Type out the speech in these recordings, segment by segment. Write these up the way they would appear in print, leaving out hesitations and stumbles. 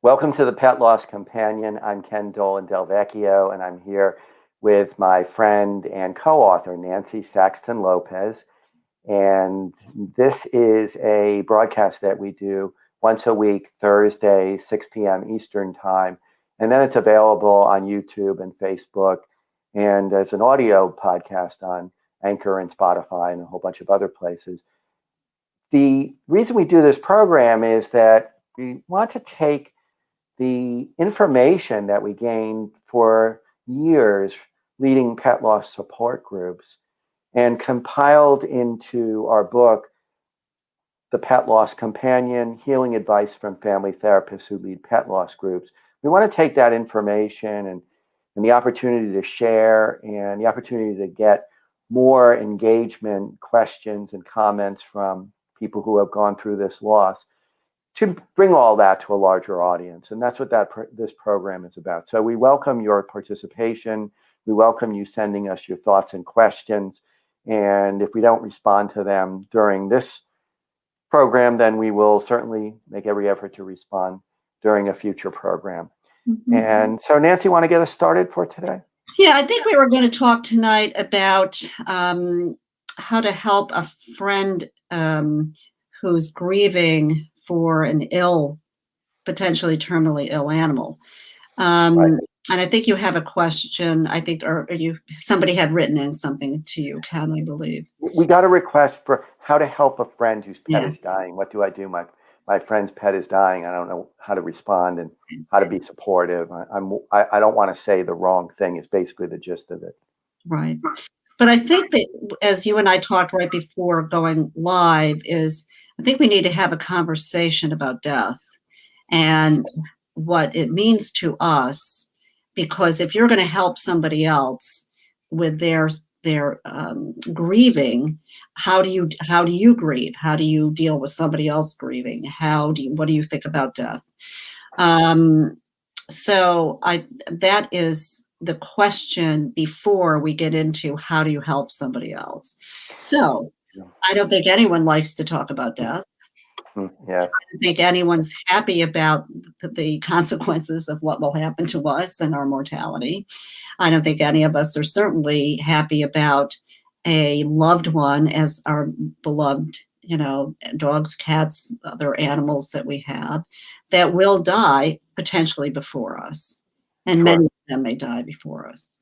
Welcome to the Pet Loss Companion. I'm Dolan-Del Vecchio, and I'm here with my friend and co-author, Nancy Saxton-Lopez. And this is a broadcast that we do once a week, Thursday, 6 p.m. Eastern Time. And then it's available on YouTube and Facebook and as an audio podcast on Anchor and Spotify and a whole bunch of other places. The reason we do this program is that we want to take the information that we gained for years leading pet loss support groups and compiled into our book, The Pet Loss Companion, Healing Advice from Family Therapists Who Lead Pet Loss Groups. We want to take that information and the opportunity to share and the opportunity to get more engagement, questions, and comments from people who have gone through this loss to bring all that to a larger audience. And that's what this program is about. So we welcome your participation. We welcome you sending us your thoughts and questions. And if we don't respond to them during this program, then we will certainly make every effort to respond during a future program. Mm-hmm. And so, Nancy, want to get us started for today? Yeah, I think we were going to talk tonight about how to help a friend who's grieving for an potentially terminally ill animal. Right. And I think you have a question, I think, or somebody had written in something to you, Ken, I believe. We got a request for how to help a friend whose pet is dying. What do I do? My friend's pet is dying. I don't know how to respond and how to be supportive. I don't want to say the wrong thing. It's basically the gist of it. Right. But I think that, as you and I talked right before going live, I think we need to have a conversation about death and what it means to us. Because if you're going to help somebody else with their grieving, how do you grieve? How do you deal with somebody else grieving? What do you think about death? So that is the question before we get into how do you help somebody else. So I don't think anyone likes to talk about death. Yeah. I don't think anyone's happy about the consequences of what will happen to us and our mortality. I don't think any of us are certainly happy about a loved one as our beloved, dogs, cats, other animals that we have that will die potentially before us. And many of them may die before us.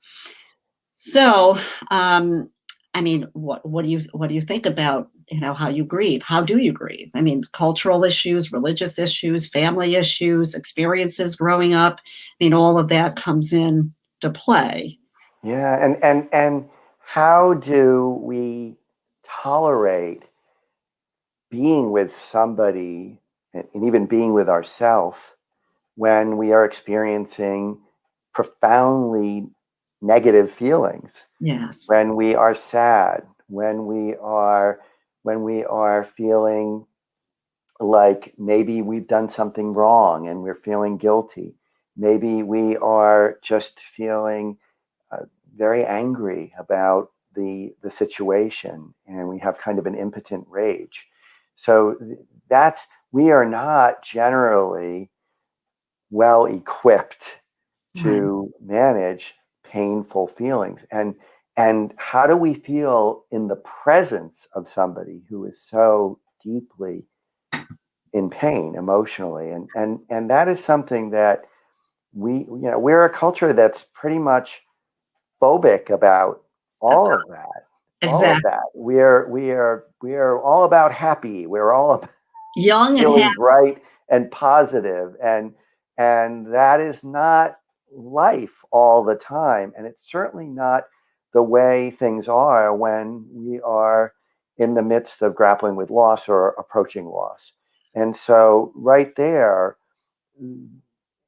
So, I mean, what do you think about, how you grieve? How do you grieve? I mean, cultural issues, religious issues, family issues, experiences growing up. I mean, all of that comes in to play. Yeah, and how do we tolerate being with somebody and even being with ourselves when we are experiencing profoundly negative feelings? Yes. When we are sad, when we are feeling like maybe we've done something wrong and we're feeling guilty. Maybe we are just feeling very angry about the situation and we have kind of an impotent rage. So we are not generally well equipped to manage painful feelings. And how do we feel in the presence of somebody who is so deeply in pain emotionally? And that is something that we're a culture that's pretty much phobic about all of that. Exactly. All of that. We are all about happy. We're all about young feeling and happy, bright and positive, and that is not life all the time, and it's certainly not the way things are when we are in the midst of grappling with loss or approaching loss. And so right there,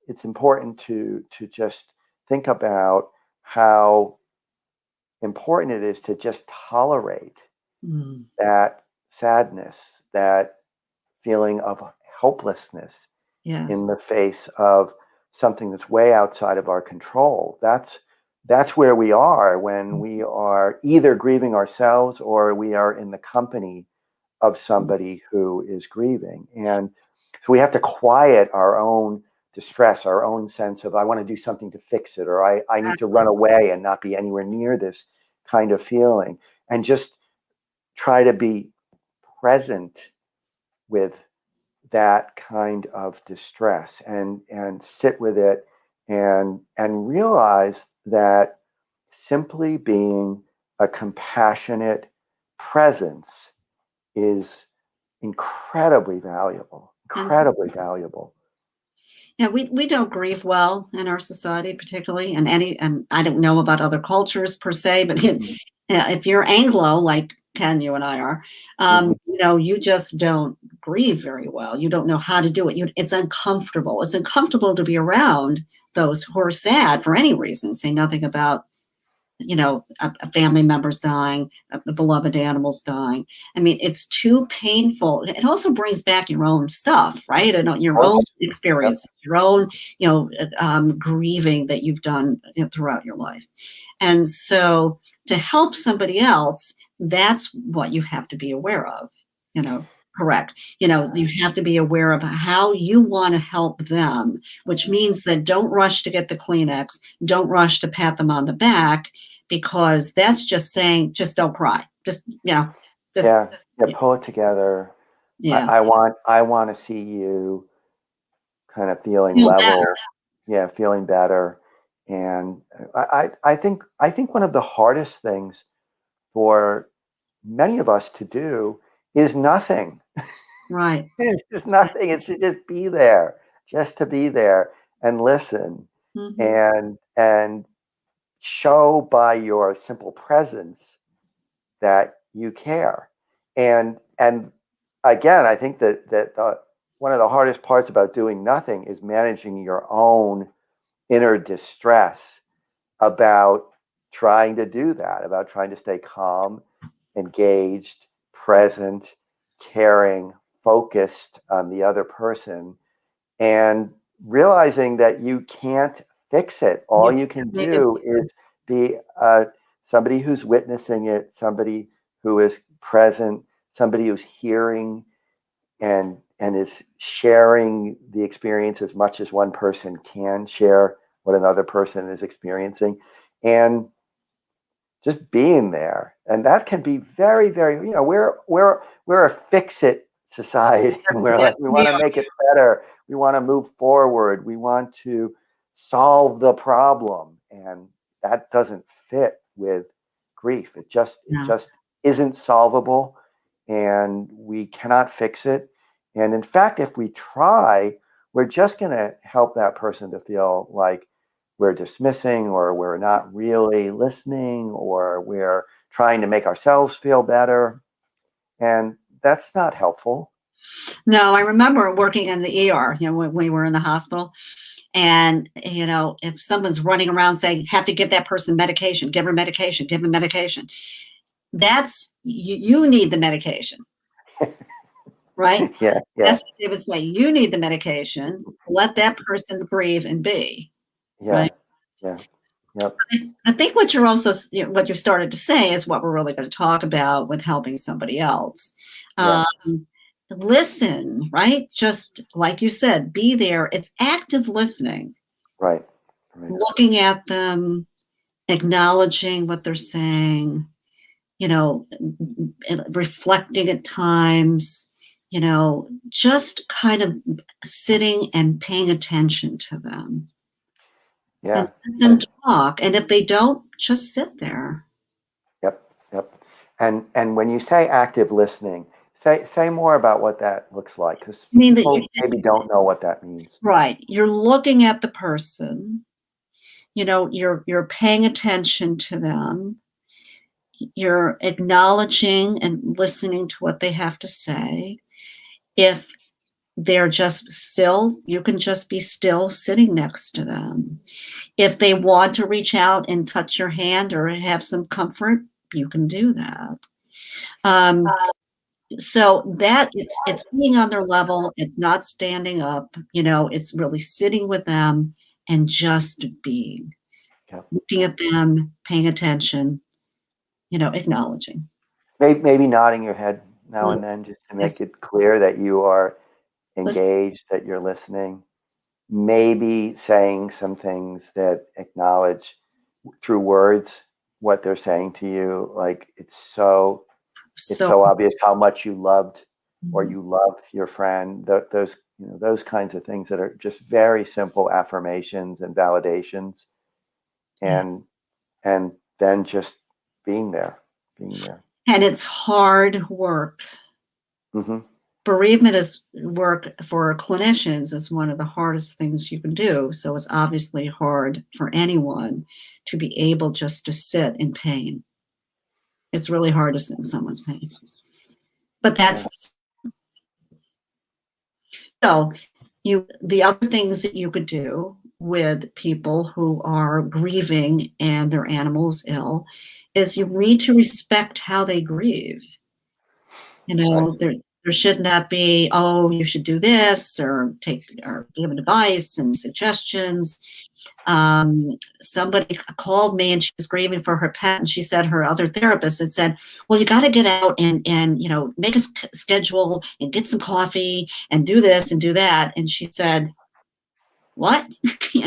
it's important to just think about how important it is to just tolerate that sadness, that feeling of helplessness in the face of something that's way outside of our control. That's where we are when we are either grieving ourselves or we are in the company of somebody who is grieving. And so we have to quiet our own distress, our own sense of I want to do something to fix it, or I need to run away and not be anywhere near this kind of feeling, and just try to be present with that kind of distress and sit with it and realize that simply being a compassionate presence is incredibly valuable, incredibly valuable. Yeah, we don't grieve well in our society, particularly, and I don't know about other cultures per se, but if you're Anglo, like Ken, you and I are, you just don't grieve very well. You don't know how to do it. It's uncomfortable. It's uncomfortable to be around those who are sad for any reason. Say nothing about a family member's dying, a beloved animal's dying. I mean, it's too painful. It also brings back your own stuff, right? And your own experience, your own, grieving that you've done throughout your life. And so to help somebody else, that's what you have to be aware of, correct. You have to be aware of how you want to help them, which means that don't rush to get the Kleenex, don't rush to pat them on the back, because that's just saying, just don't cry. Just, pull it together. Yeah. I want to see you kind of feeling level. Yeah, feeling better. And I think one of the hardest things for many of us to do is nothing. Right. It's just nothing. It's to just be there, just to be there and listen, and show by your simple presence that you care. And again, I think that one of the hardest parts about doing nothing is managing your own inner distress about trying to do that, about trying to stay calm, engaged, present, caring, focused on the other person, and realizing that you can't fix it. All you can do is be somebody who's witnessing it, somebody who is present, somebody who's hearing and is sharing the experience as much as one person can share what another person is experiencing, and just being there. And that can be very, very, we're a fix-it society. We're like, we want to make it better. We want to move forward. We want to solve the problem. And that doesn't fit with grief. It just isn't solvable, and we cannot fix it. And in fact, if we try, we're just going to help that person to feel like we're dismissing, or we're not really listening, or we're trying to make ourselves feel better. And that's not helpful. No, I remember working in the ER, when we were in the hospital. And, if someone's running around saying, have to give that person medication, give her medication, give him medication, that's, you need the medication. Right? Yeah. That's what they would say. You need the medication. Let that person breathe and be. Yeah. Right? Yeah. Yep. I think what you're also, what you started to say is what we're really going to talk about with helping somebody else. Listen, right? Just like you said, be there. It's active listening. Right. Looking at them, acknowledging what they're saying, reflecting at times, just kind of sitting and paying attention to them. Yeah. And let them talk. And if they don't, just sit there. Yep. And when you say active listening, say more about what that looks like, because people maybe don't know what that means. Right. You're looking at the person, you're paying attention to them. You're acknowledging and listening to what they have to say. If they're just still, you can just be still sitting next to them. If they want to reach out and touch your hand or have some comfort, you can do that. So that it's being on their level. It's not standing up, it's really sitting with them and just being, looking at them, paying attention, acknowledging. Maybe nodding your head now and then, just to make it clear that you are engaged, that you're listening. maybe saying some things that acknowledge through words what they're saying to you. Like it's so So, obvious how much you loved or mhm. you love your friend. Those those kinds of things that are just very simple affirmations and validations, Yeah. and then just being there, being there. And it's hard work. Hmm. Bereavement is work for clinicians is one of the hardest things you can do. So it's obviously hard for anyone to be able just to sit in pain. It's really hard to sit in someone's pain. But Yeah. that's so the other things that you could do with people who are grieving and their animals ill is you need to respect how they grieve. You Right. know, there should not be, oh, you should do this or give advice and suggestions. Somebody called me and she was grieving for her pet, and she said her other therapist had said, well, you got to get out and make a schedule and get some coffee and do this and do that. And she said, what? She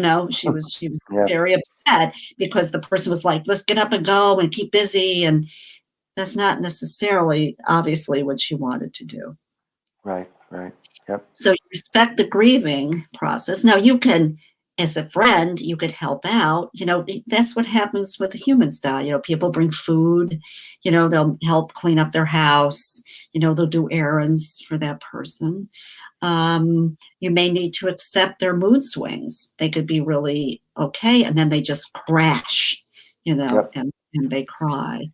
was Yeah. very upset because the person was like, let's get up and go and keep busy, and that's not necessarily obviously what she wanted to do. Right. Right. Yep. So you respect the grieving process. Now you can, as a friend, you could help out. That's what happens with the human style. People bring food, they'll help clean up their house, they'll do errands for that person. You may need to accept their mood swings. They could be really okay, and then they just crash, Yep. and they cry.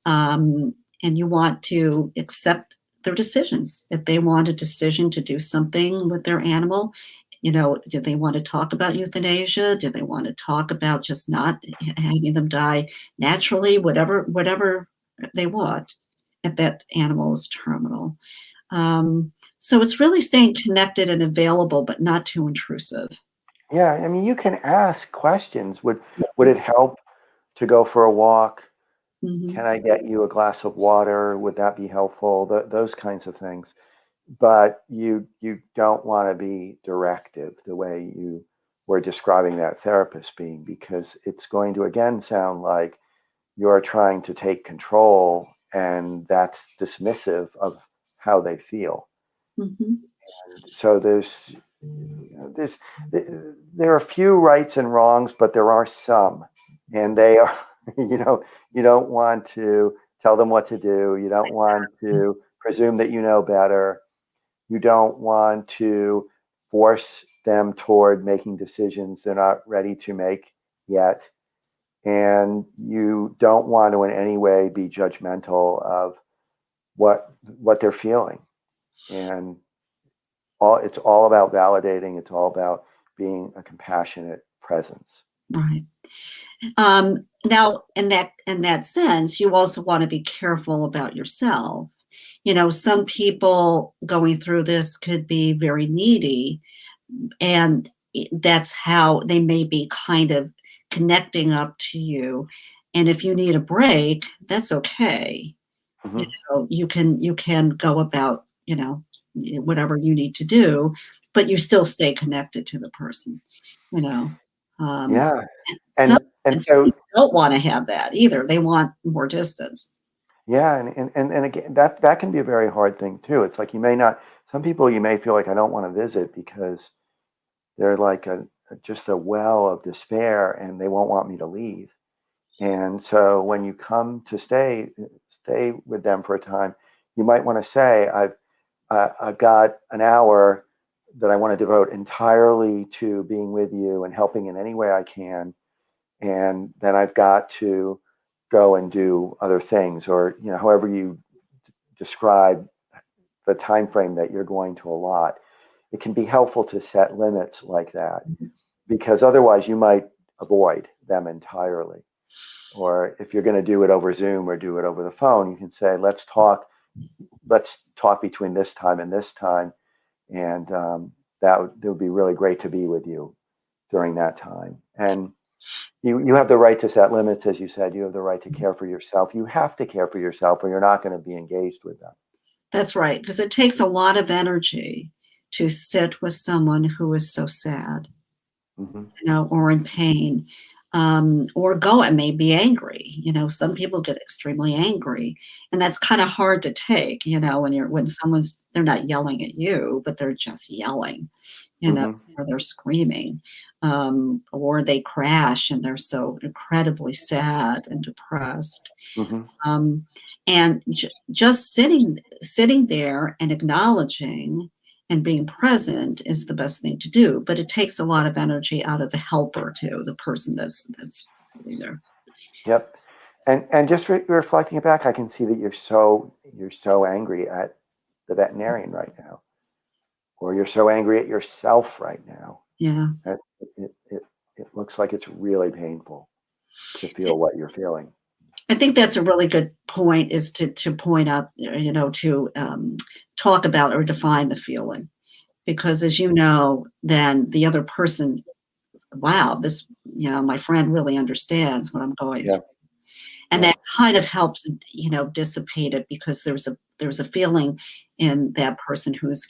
Um, and you want to accept their decisions. If they want a decision to do something with their animal, do they want to talk about euthanasia? Do they want to talk about just not having them die naturally? Whatever they want, if that animal is terminal. So it's really staying connected and available, but not too intrusive. Yeah. I mean, you can ask questions. Would it help to go for a walk? Mm-hmm. Can I get you a glass of water? Would that be helpful? Those kinds of things. But you don't want to be directive the way you were describing that therapist being, because it's going to again sound like you're trying to take control, and that's dismissive of how they feel. Mm-hmm. So there's there are few rights and wrongs, but there are some, and they are you don't want to tell them what to do. You don't want to presume that you know better. You don't want to force them toward making decisions they're not ready to make yet. And you don't want to in any way be judgmental of what they're feeling. And it's all about validating. It's all about being a compassionate presence. Right. Now, in that sense, you also want to be careful about yourself. Some people going through this could be very needy, and that's how they may be kind of connecting up to you. And if you need a break, that's okay. You Hmm. you can go about, whatever you need to do, but you still stay connected to the person, you know. Um, Yeah. some And and some so people don't want to have that either. They want more distance. yeah, and again, that can be a very hard thing too. It's like you may not, some people you may feel like I don't want to visit because they're like just a well of despair and they won't want me to leave. And so when you come to stay with them for a time, you might want to say, I've got an hour that I want to devote entirely to being with you and helping in any way I can, and then I've got to go and do other things, or however you describe the time frame that you're going to allot. It can be helpful to set limits like that, because otherwise you might avoid them entirely. Or if you're going to do it over Zoom or do it over the phone, you can say, let's talk between this time and this time, and that would be really great to be with you during that time. And you have the right to set limits, as you said. You have the right to care for yourself. You have to care for yourself, or you're not going to be engaged with them. That's right, because it takes a lot of energy to sit with someone who is so sad, Mm-hmm. or in pain, or go and may be angry. Some people get extremely angry, and that's kind of hard to take. When they're not yelling at you, but they're just yelling, Mm-hmm. or they're screaming, or they crash and they're so incredibly sad and depressed. Mm-hmm. Um, and just sitting there and acknowledging and being present is the best thing to do. But it takes a lot of energy out of the helper too, the person that's sitting there. Yep. And just reflecting it back, I can see that you're so angry at the veterinarian right now, or you're so angry at yourself right now. Yeah. It looks like it's really painful to feel what you're feeling. I think that's a really good point, is to point out, to talk about or define the feeling. Because as you know, then the other person, wow, this, my friend really understands what I'm going Yeah. through. And Yeah. that kind of helps, dissipate it, because there's a feeling in that person who's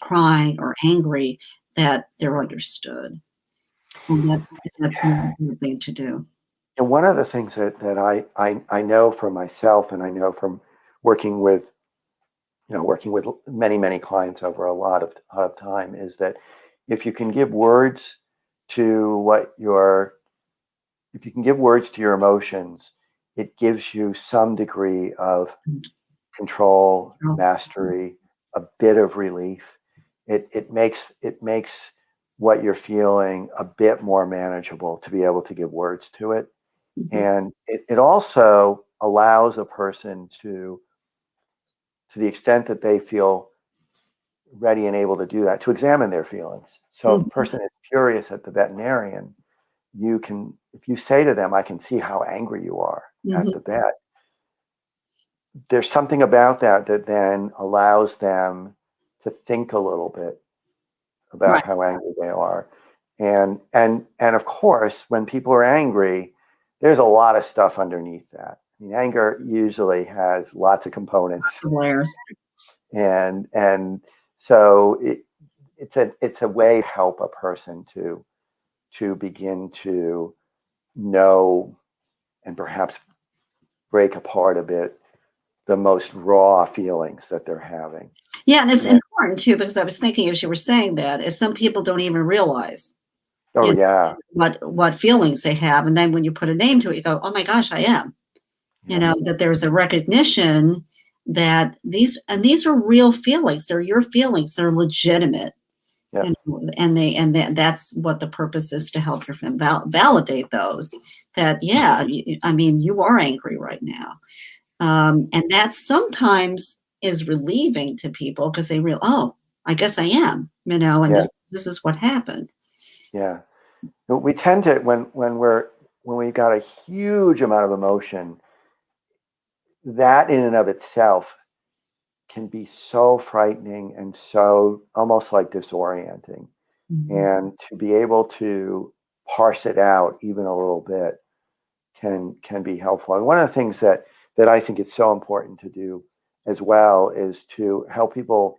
crying or angry, that they're understood. And that's not a good thing to do. And one of the things that I know from myself, and I know from working with many clients over a lot of time, is that if you can give words to if you can give words to your emotions, it gives you some degree of control, mastery, a bit of relief. It makes what you're feeling a bit more manageable to be able to give words to it. Mhm. And it also allows a person to the extent that they feel ready and able to do that, to examine their feelings. So if a Mhm. person is furious at the veterinarian, if you say to them, I can see how angry you are at Mhm. the vet, there's something about that that then allows them to think a little bit about Right. how angry they are. And of course, when people are angry, there's a lot of stuff underneath that. I mean, anger usually has lots of components, Lots of layers. and so it's a way to help a person to begin to know and perhaps break apart a bit the most raw feelings that they're having. Yeah, and it's And, important too, because I was thinking, as you were saying that, is some people don't even realize, oh you know, yeah, what feelings they have, and then when you put a name to it, you go, "Oh my gosh, I am." yeah, That there's a recognition that these are real feelings. They're your feelings. They're legitimate. yeah, That's what the purpose is, to help your friend validate those. That, yeah, I mean, you are angry right now. And that sometimes is relieving to people, because they realize, oh, I guess I am, and yeah, this is what happened. yeah. We tend to when we've got a huge amount of emotion, that in and of itself can be so frightening and so almost like disorienting. Mhm. And to be able to parse it out even a little bit can be helpful. And one of the things that I think it's so important to do as well is to help people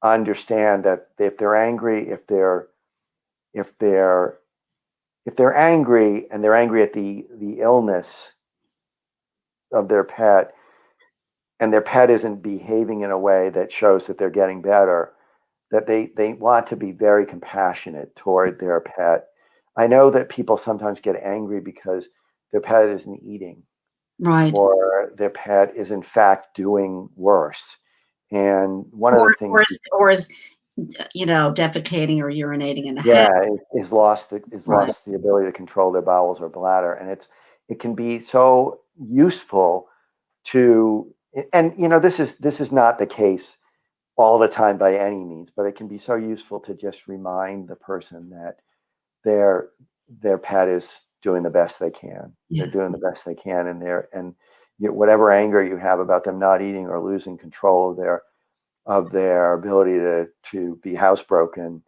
understand that if they're angry, if they're if they're angry and they're angry at the illness of their pet, and their pet isn't behaving in a way that shows that they're getting better, that they want to be very compassionate toward their pet. I know that people sometimes get angry because their pet isn't eating, Right. or their pet is in fact doing worse. And one of Or the or things, is or is defecating or urinating in the house. yeah, is Right. lost the ability to control their bowels or bladder, and it can be so useful to, and this is not the case all the time by any means, but it can be so useful to just remind the person that their pet is doing the best they can. They're Yeah. doing the best they can, and whatever anger you have about them not eating or losing control of their ability to be housebroken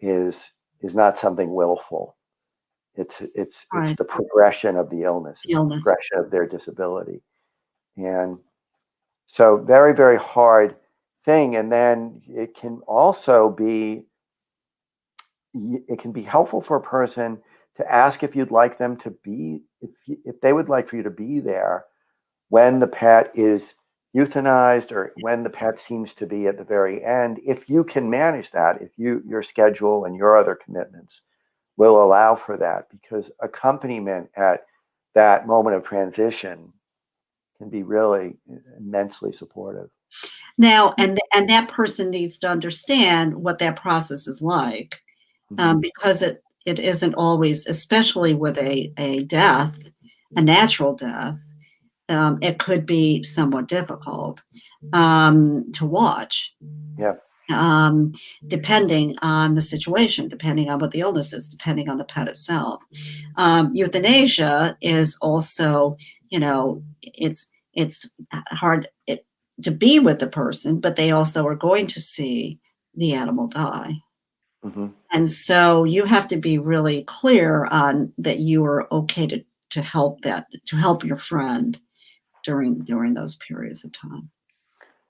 is not something willful. It's Right. the progression of the illness. It's the Illness. progression of their disability, and so very hard thing. And then it can also be helpful for a person to ask if you'd like them to be, if they would like for you to be there when the pet is euthanized or when the pet seems to be at the very end, if you can manage that, if your schedule and your other commitments will allow for that, because accompaniment at that moment of transition can be really immensely supportive. Now, and that person needs to understand what that process is like, because it isn't always, especially with a death, a natural death, it could be somewhat difficult to watch. Yeah. Depending on the situation, depending on what the illness is, depending on the pet itself. Euthanasia is also, it's hard to be with the person, but they also are going to see the animal die. Mm-hmm. And so you have to be really clear on that you are okay to help your friend during those periods of time.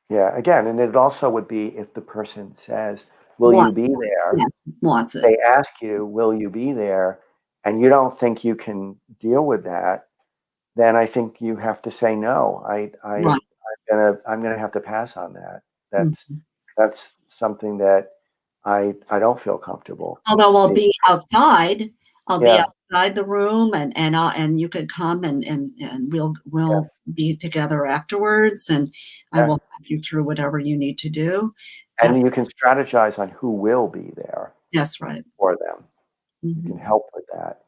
Yeah, again, and it also would be if the person says, will you be there? Yes, wants it. They ask you, will you be there? And you don't think you can deal with that, then I think you have to say no. Right. I'm gonna have to pass on that. Mhm. That's something that I don't feel comfortable. Although I'll be outside, Yeah. the room, and you could come and we'll be together afterwards, and I will help you through whatever you need to do. And you can strategize on who will be there. Yes, right. For them. You Mhm. can help with that.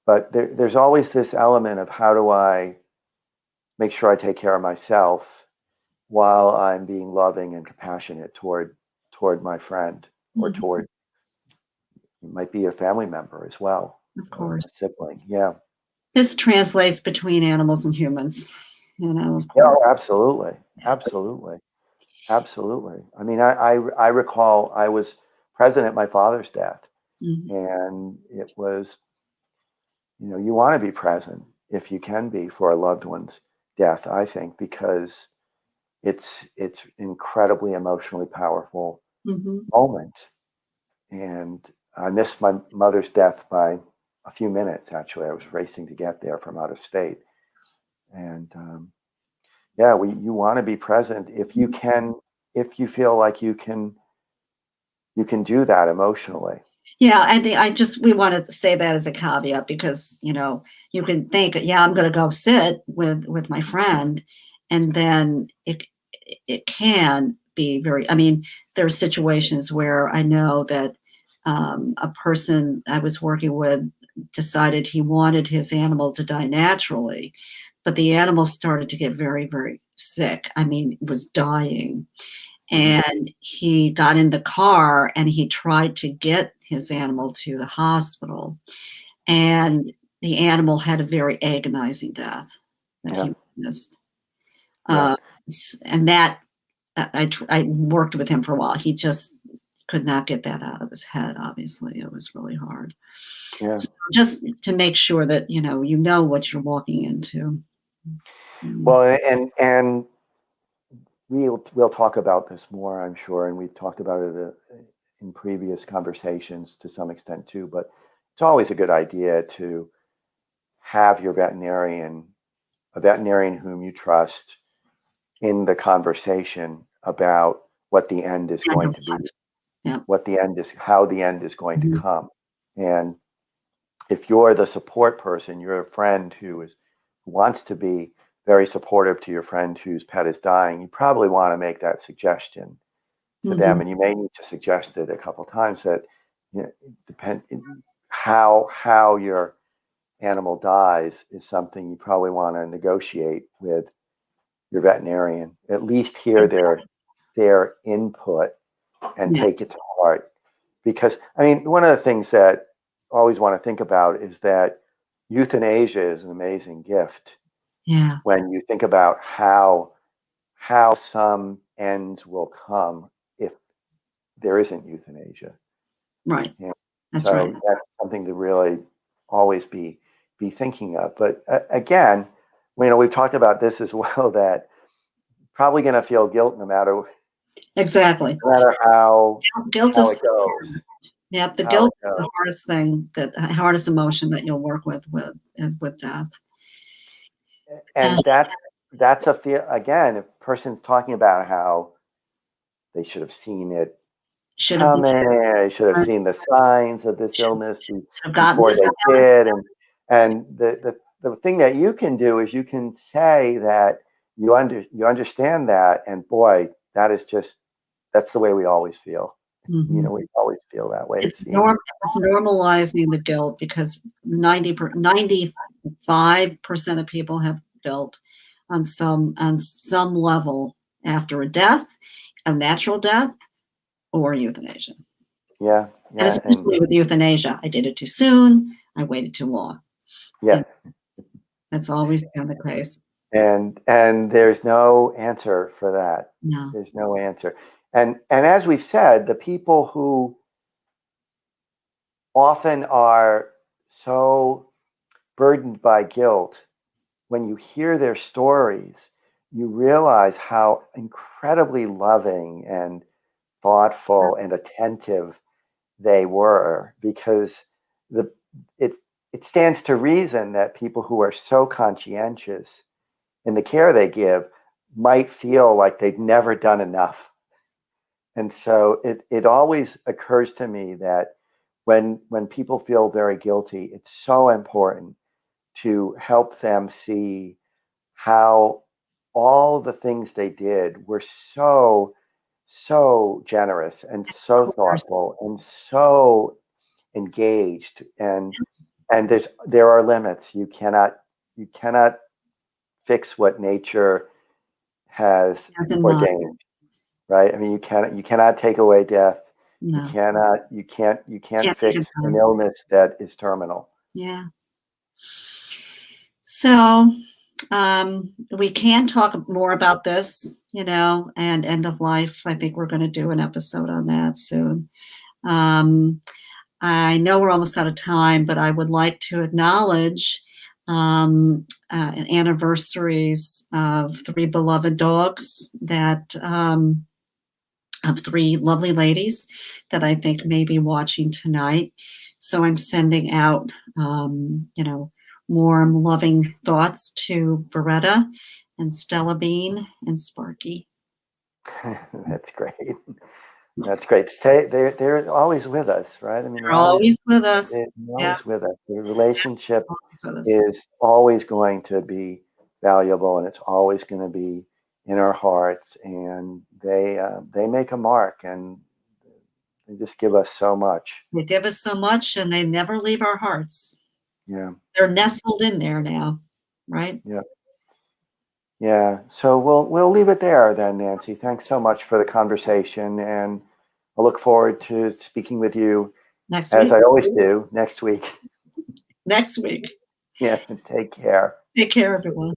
But there's always this element of how do I make sure I take care of myself while I'm being loving and compassionate toward my friend or toward, it might be a family member as well. Of course. A sibling. Yeah. This translates between animals and humans, of Yeah, course. absolutely. Absolutely. Absolutely. I mean, I recall I was present at my father's death, and it was, you want to be present if you can be for a loved one's death, I think, because it's incredibly emotionally powerful moment. And I missed my mother's death by a few minutes. Actually, I was racing to get there from out of state, and you want to be present if you can, if you feel like you can do that emotionally. Yeah, I think we wanted to say that as a caveat because, you can think, yeah, I'm going to go sit with my friend, and then it can be I mean, there are situations where I know that a person I was working with decided he wanted his animal to die naturally, but the animal started to get very, very sick. I mean, was dying. And he got in the car and he tried to get his animal to the hospital. And the animal had a very agonizing death that he witnessed. And that I worked with him for a while. He just could not get that out of his head. Obviously, it was really hard. Yeah. So just to make sure that you know what you're walking into. Well, and we'll talk about this more, I'm sure, and we've talked about it in previous conversations to some extent too. But it's always a good idea to have your a veterinarian whom you trust, in the conversation about what the end is going to be, how the end is going to come. And if you're the support person, you're a friend who wants to be very supportive to your friend whose pet is dying, you probably want to make that suggestion to them, and you may need to suggest it a couple of times that depend how your animal dies is something you probably want to negotiate with your veterinarian. At least hear their input and take it to heart, because I mean, one of the things that I always want to think about is that euthanasia is an amazing gift. Yeah. When you think about how some ends will come if there isn't euthanasia. Right. Yeah. That's So right. that's something to really always be thinking of. But again, we've talked about this as well, that probably going to feel guilt no matter Exactly. no matter Guilt how is it the goes, hardest. Yep, the how it guilt is goes. the hardest thing, that hardest emotion that you'll work with death. And that's a feel again, if a person's talking about how they should have seen it Should have coming, they should have seen the signs of this illness gotten before this they out. did. And the thing that you can do is you can say that you understand that, and boy, that's the way we always feel. You know, we always feel that way, it It's seems. normalizing the guilt, because 95% of people have guilt on some level after a death, a natural death, or euthanasia. Yeah, And yeah, and especially with euthanasia, I did it too soon, I waited too long. yeah. And that's always been the case. And there's no answer for that. No. There's no answer. And as we've said, the people who often are so burdened by guilt, when you hear their stories, you realize how incredibly loving and thoughtful and attentive they were, because the it it stands to reason that people who are so conscientious in the care they give might feel like they've never done enough. And so it always occurs to me that when people feel very guilty, it's so important to help them see how all the things they did were so generous and so Of course. thoughtful and so engaged. And there are limits. You cannot fix what nature has As in mind. ordained, right? I mean, you cannot take away death. You No. can't Can't make fix it an better. illness that is terminal. Yeah. So we can talk more about this, and end of life. I think we're going to do an episode on that soon. I know we're almost out of time, but I would like to acknowledge anniversaries of 3 beloved dogs, of 3 lovely ladies that I think may be watching tonight. So I'm sending out, warm, loving thoughts to Beretta and Stella Bean and Sparky. That's great. That's great. They're always with us, right? I mean, They're always with us. they're Yeah, always with us. The relationship always with us. is always going to be valuable, and it's always going to be in our hearts. And they make a mark, and they just give us so much. They give us so much, and they never leave our hearts. Yeah. They're nestled in there now, right? Yeah. Yeah. So we'll leave it there then, Nancy. Thanks so much for the conversation, and I look forward to speaking with you, Next as week. I always do, next week. Next week. Yeah. Take care. Take care, everyone.